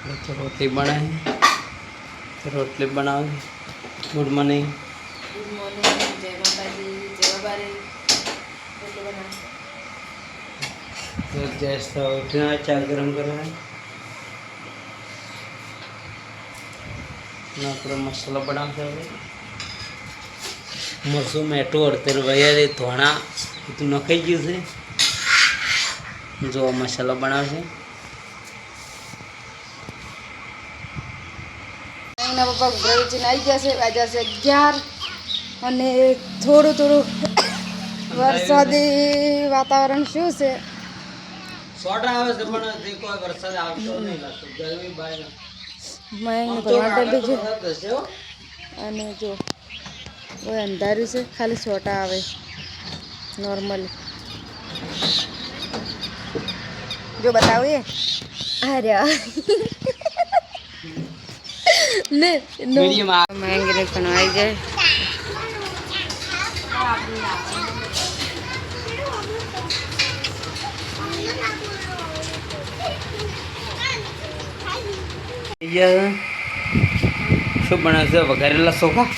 तो रोटली बनाए तो रोटली बनाओ। Good morning. गुड मॉर्निंग, जय माता दी, जय बाबा। रोटली बना तो जैसा उठना चाय गरम करना है ना पूरा मसाला बना से मरसू मेटू और तेल भैया दे थोड़ा तो नखाई गયું છે जो मसाला बनावे એના પપ્પા ગ્રેવીચીને આવી ગયા છે, વાગ્યા છે 11 અને થોડું થોડું વરસાદી વાતાવરણ શું છે. સોટા આવે છે પણ કોઈ વરસાદ આવતો નહીં લાગતો ગરમી બહાર મેં આમ તો ભરવા આગળ ટેમ્પી તો છે વરસાદ હશે હો અને જો કોઈ અંધાર્યું છે, ખાલી છોટા આવે નોર્મલી. જો બતાવીએ અરે ને નો મીડિયમ આ મહેંગી પણ આવી જાય. શું બનાવે છે વઘારેલા ચોખા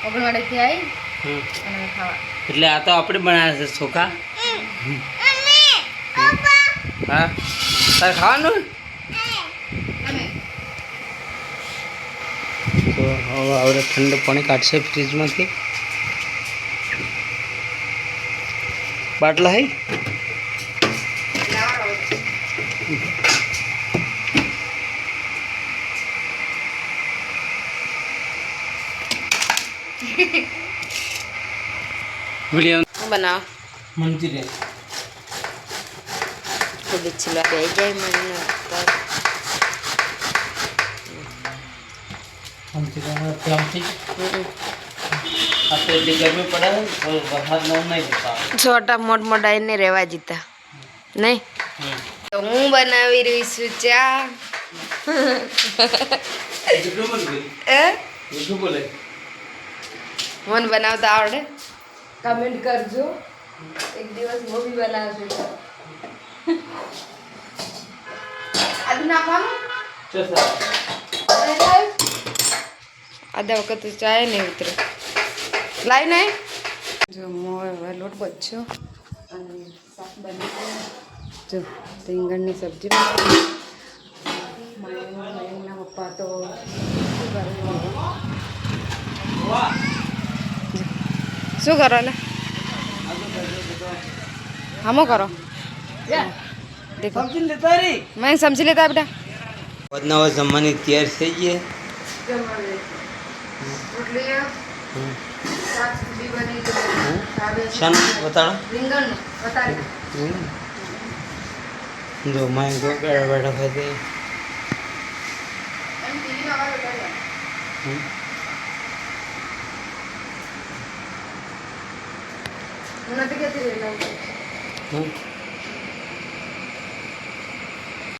ઓગણવાડીથી આવી અને ખાવા. એટલે આ તો આપણે બનાવ્યા છે ચોખા. હા તારે ખાવાનું તો હવે આપણે ઠંડુ પાણી કાઢશે ફ્રીજમાંથી. બાટલા હે વિડીયો બનાવ મંચુરિયન ખુદ છેલ્લા બે જાય મને મંચુરિયન ત્યાંથી આ તો એટલી ગરમી પડે ને તો વરસાદ ન નહીં જતા છોટા મોટ મોટા એને રહેવા જીતા નહીં. તો હું બનાવી રહી છું ચા. શું બોલે મને બનાવતા આવડે? કમેન્ટ કરજો, એક દિવસ હું બી બનાવશું. આદુ નાખવાનું આધા વખત ચાય નહીં ઉતરે. લાઈ નહીં જો હવે લોટ બચ્યો અને શાક બની જો રીંગણની સબ્જી બનાવી. મયંકના પપ્પા તો શું કરો ને હમો કરો દેખો મેં સમજી લેતા બેટા. નવા જમવાની તૈયાર થઈ ગઈ. શાનું બતાડો જો માય ગો બેઠા બેઠા ખાઈ નથી કહેતી